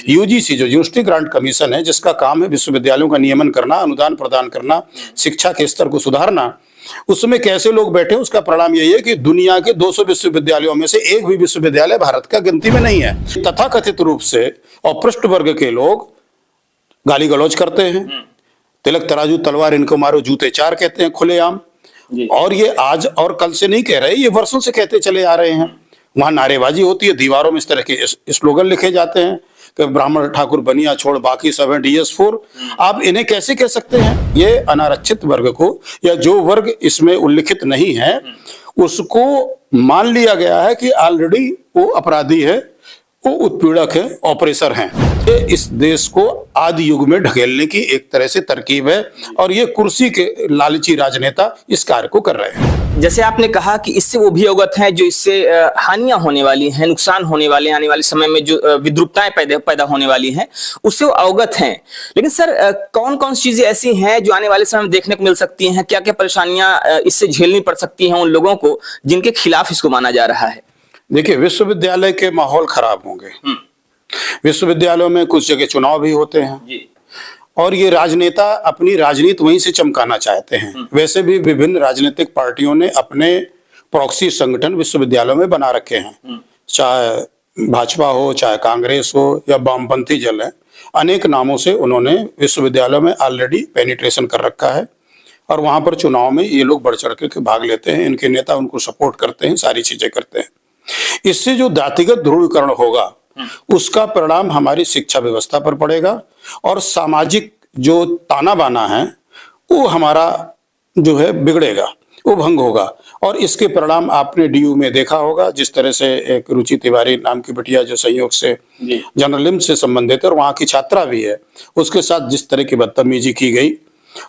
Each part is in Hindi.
यूजीसी जो यूनिवर्सिटी ग्रांट कमीशन है, जिसका काम है विश्वविद्यालयों का नियमन करना, अनुदान प्रदान करना, शिक्षा के स्तर को सुधारना, उसमें कैसे लोग बैठे, उसका परिणाम यही है कि दुनिया के 200 विश्वविद्यालयों में से एक भी विश्वविद्यालय भारत का गिनती में नहीं है। तथाकथित रूप से अपृष्ट वर्ग के लोग गाली गलौज करते हैं, तिलक तराजू तलवार इनको मारो जूते चार कहते हैं खुलेआम। और ये आज और कल से नहीं कह रहे, ये वर्षों से कहते चले आ रहे हैं। वहां नारेबाजी होती है, दीवारों में इस तरह के स्लोगन लिखे जाते हैं कि ब्राह्मण ठाकुर बनिया छोड़ बाकी सब है DS4। आप इन्हें कैसे कह सकते हैं? ये अनारक्षित वर्ग को, या जो वर्ग इसमें उल्लिखित नहीं है, उसको मान लिया गया है कि ऑलरेडी वो अपराधी है, वो उत्पीड़क है, ऑपरेसर हैं। ये इस देश को आदि युग में ढकेलने की एक तरह से तरकीब है, और ये कुर्सी के लालची राजनेता इस कार्य को कर रहे हैं। जैसे आपने कहा कि इससे वो भी अवगत हैं जो इससे हानियां होने वाली हैं, नुकसान होने वाले हैं, आने वाले समय में जो विद्रूपताएं पैदा होने वाली हैं, उससे वो अवगत हैं। लेकिन सर, कौन कौन सी चीजें ऐसी हैं जो आने वाले समय में देखने को मिल सकती हैं? क्या क्या परेशानियां इससे झेलनी पड़ सकती हैं उन लोगों को जिनके खिलाफ इसको माना जा रहा है? देखिए, विश्वविद्यालय के माहौल खराब होंगे। विश्वविद्यालयों में कुछ जगह चुनाव भी होते हैं जी। और ये राजनेता अपनी राजनीति वहीं से चमकाना चाहते हैं। वैसे भी विभिन्न राजनीतिक पार्टियों ने अपने प्रॉक्सी संगठन विश्वविद्यालयों में बना रखे हैं, चाहे भाजपा हो, चाहे कांग्रेस हो, या वामपंथी जल है। अनेक नामों से उन्होंने विश्वविद्यालयों में ऑलरेडी पेनिट्रेशन कर रखा है, और वहां पर चुनाव में ये लोग बढ़ चढ़ के भाग लेते हैं। इनके नेता उनको सपोर्ट करते हैं, सारी चीजें करते हैं। इससे जो जातिगत ध्रुवीकरण होगा, उसका परिणाम हमारी शिक्षा व्यवस्था पर पड़ेगा, और सामाजिक जो ताना बाना है वो हमारा जो है बिगड़ेगा, वो भंग होगा। और इसके परिणाम आपने DU में देखा होगा, जिस तरह से एक रुचि तिवारी नाम की बिटिया जो संयोग से जर्नलिज्म से संबंधित है और वहां की छात्रा भी है, उसके साथ जिस तरह की बदतमीजी की गई,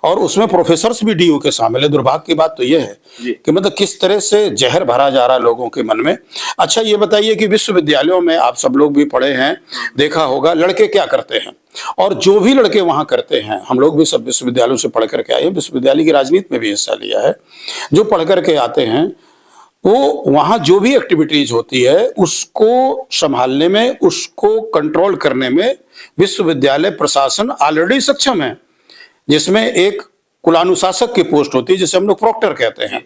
और उसमें प्रोफेसर्स भी DU के शामिल है। दुर्भाग्य की बात तो यह है कि मतलब किस तरह से जहर भरा जा रहा है लोगों के मन में। अच्छा, ये बताइए कि विश्वविद्यालयों में आप सब लोग भी पढ़े हैं, देखा होगा लड़के क्या करते हैं, और जो भी लड़के वहां करते हैं, हम लोग भी सब विश्वविद्यालयों से पढ़ करके आए हैं, विश्वविद्यालय की राजनीति में भी हिस्सा लिया है। जो पढ़ करके आते हैं वो वहां जो भी एक्टिविटीज होती है उसको संभालने में, उसको कंट्रोल करने में विश्वविद्यालय प्रशासन ऑलरेडी सक्षम है, जिसमें एक कुलानुशासक की पोस्ट होती है, जिसे हम लोग प्रॉक्टर कहते हैं।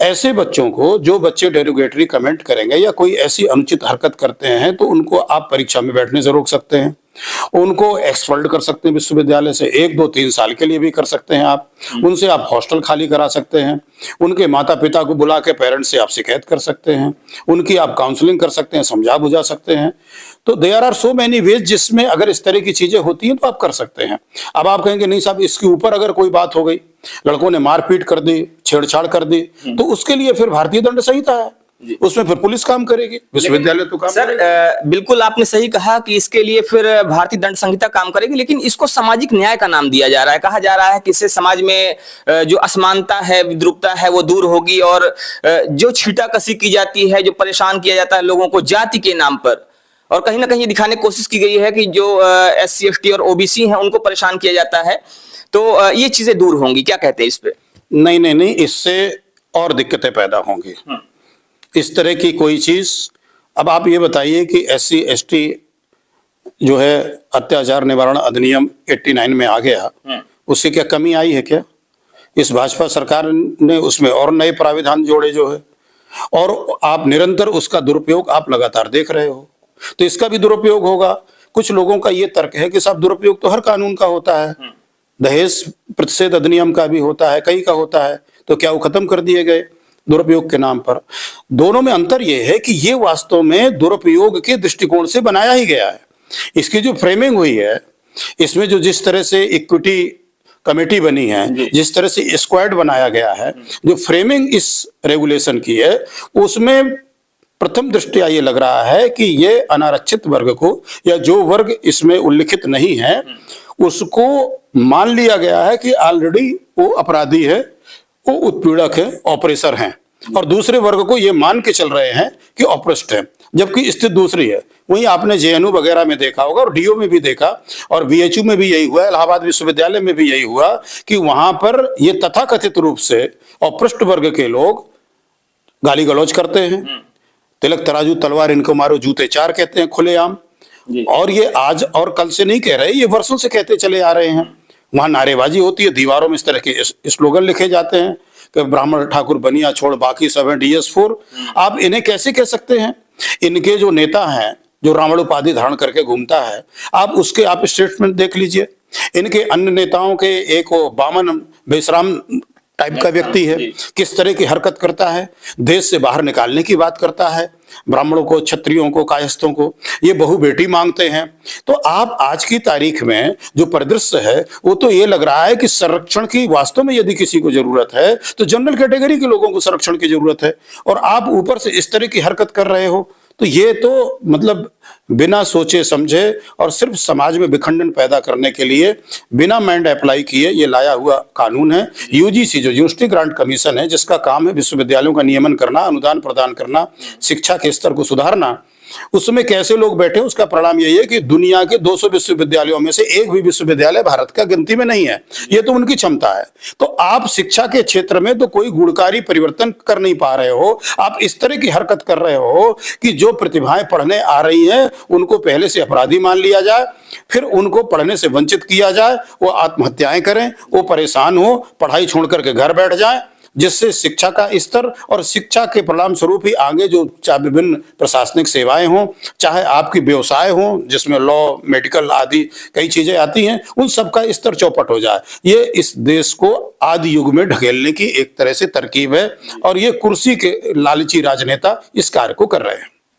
ऐसे बच्चों को, जो बच्चे डेरोगेटरी कमेंट करेंगे या कोई ऐसी अनुचित हरकत करते हैं, तो उनको आप परीक्षा में बैठने से रोक सकते हैं, उनको एक्सपर्ड कर सकते हैं विश्वविद्यालय से, 1, 2, 3 साल के लिए भी कर सकते हैं आप। उनसे आप हॉस्टल खाली करा सकते हैं, उनके माता पिता को बुला के पेरेंट्स से आप शिकायत कर सकते हैं, उनकी आप काउंसलिंग कर सकते हैं, समझा बुझा सकते हैं। तो there are so many ways जिसमें अगर इस तरह की चीजें होती हैं तो आप कर सकते हैं। अब आप कहेंगे नहीं साहब, इसके ऊपर अगर कोई बात हो गई, लड़कों ने मारपीट कर दी, छेड़छाड़ कर दी, तो उसके लिए फिर भारतीय दंड संहिता है, उसमें फिर पुलिस काम करेगी, विश्वविद्यालय तो काम सर बिल्कुल आपने सही कहा कि इसके लिए फिर भारतीय दंड संहिता काम करेगी, लेकिन इसको सामाजिक न्याय का नाम दिया जा रहा है। कहा जा रहा है कि इससे समाज में जो असमानता है, विद्रूपता है, वो दूर होगी, और जो छींटाकशी की जाती है, जो परेशान किया जाता है लोगों को जाति के नाम पर, और कहीं ना कहीं दिखाने की कोशिश की गई है कि जो SC ST और OBC हैं उनको परेशान किया जाता है, तो ये चीजें दूर होंगी। क्या कहते हैं इस पे? नहीं, इससे और दिक्कतें पैदा होंगी। इस तरह की कोई चीज, अब आप ये बताइए कि SC ST जो है अत्याचार निवारण अधिनियम 89 में आ गया, उससे क्या कमी आई है क्या? इस भाजपा सरकार ने उसमें और नए प्राविधान जोड़े जो है, और आप निरंतर उसका दुरुपयोग आप लगातार देख रहे हो, तो इसका भी दुरुपयोग होगा। कुछ लोगों का ये तर्क है कि साहब दुरुपयोग तो हर कानून का होता है, दहेज प्रतिषेध अधिनियम का भी होता है, कई का होता है, तो क्या वो खत्म कर दिए गए दुरुपयोग के नाम पर? दोनों में अंतर यह है कि ये वास्तव में दुरुपयोग के दृष्टिकोण से बनाया ही गया है। इसकी जो फ्रेमिंग हुई है, इसमें जो जिस तरह से इक्विटी कमेटी बनी है, जिस तरह से स्क्वाड बनाया गया है, जो फ्रेमिंग इस रेगुलेशन की है, उसमें प्रथम दृष्टया ये लग रहा है कि ये अनारक्षित वर्ग को, या जो वर्ग इसमें उल्लिखित नहीं है, उसको मान लिया गया है कि ऑलरेडी वो अपराधी है, वो उत्पीड़क है, ऑपरेसर हैं, और दूसरे वर्ग को ये मान के चल रहे हैं कि ऑपरेस्ट है, जबकि स्थिति दूसरी है। वहीं आपने JNU वगैरह में देखा होगा, और DO में भी देखा, और VHU में भी यही हुआ, इलाहाबाद विश्वविद्यालय में भी यही हुआ कि वहां पर ये तथाकथित रूप से अपृष्ट वर्ग के लोग गाली गलौज करते हैं, तिलक तराजू तलवार इनको मारो जूते चार कहते हैं खुलेआम। जी। और ये आज और कल से नहीं कह रहे, ये वर्षों से कहते चले आ रहे हैं। वहां नारेबाजी होती है, दीवारों में इस तरह के स्लोगन लिखे जाते हैं कि ब्राह्मण ठाकुर बनिया छोड़ बाकी सब है DS4। आप इन्हें कैसे कह सकते हैं? इनके जो नेता हैं, जो रावण उपाधि धारण करके घूमता है, आप उसके आप स्टेटमेंट देख लीजिए। इनके अन्य नेताओं के एक वो बामन बेशराम टाइप का व्यक्ति है, किस तरह की हरकत करता है, देश से बाहर निकालने की बात करता है, ब्राह्मणों को, क्षत्रियों को, कायस्थों को ये बहु बेटी मांगते हैं। तो आप आज की तारीख में जो परिदृश्य है वो तो ये लग रहा है कि संरक्षण की वास्तव में यदि किसी को जरूरत है तो जनरल कैटेगरी के लोगों को संरक्षण की जरूरत है, और आप ऊपर से इस तरह की हरकत कर रहे हो। तो ये तो मतलब बिना सोचे समझे और सिर्फ समाज में विखंडन पैदा करने के लिए बिना माइंड अप्लाई किए ये लाया हुआ कानून है। यूजीसी जो यूनिवर्सिटी ग्रांट कमीशन है, जिसका काम है विश्वविद्यालयों का नियमन करना, अनुदान प्रदान करना, शिक्षा के स्तर को सुधारना, उसमें कैसे लोग बैठे, उसका परिणाम यही है कि दुनिया के 200 विश्वविद्यालयों में से एक भी विश्वविद्यालय भारत का गिनती में नहीं है। ये तो उनकी क्षमता है। तो आप शिक्षा के क्षेत्र में तो कोई गुणकारी परिवर्तन कर नहीं पा रहे हो। आप इस तरह की हरकत कर रहे हो कि जो प्रतिभाएं पढ़ने आ रही हैं उनको पहले से अपराधी मान लिया जाए, फिर उनको पढ़ने से वंचित किया जाए, वो आत्महत्याएं करें, वो परेशान हो, पढ़ाई छोड़ करके घर बैठ जाए, जिससे शिक्षा का स्तर और शिक्षा के परिणाम स्वरूप ही आगे जो चाहे विभिन्न प्रशासनिक सेवाएं हों, चाहे आपकी व्यवसाय हो जिसमें लॉ, मेडिकल आदि कई चीजें आती हैं, उन सब का स्तर चौपट हो जाए। ये इस देश को आदि युग में ढकेलने की एक तरह से तरकीब है, और ये कुर्सी के लालची राजनेता इस कार्य को कर रहे हैं।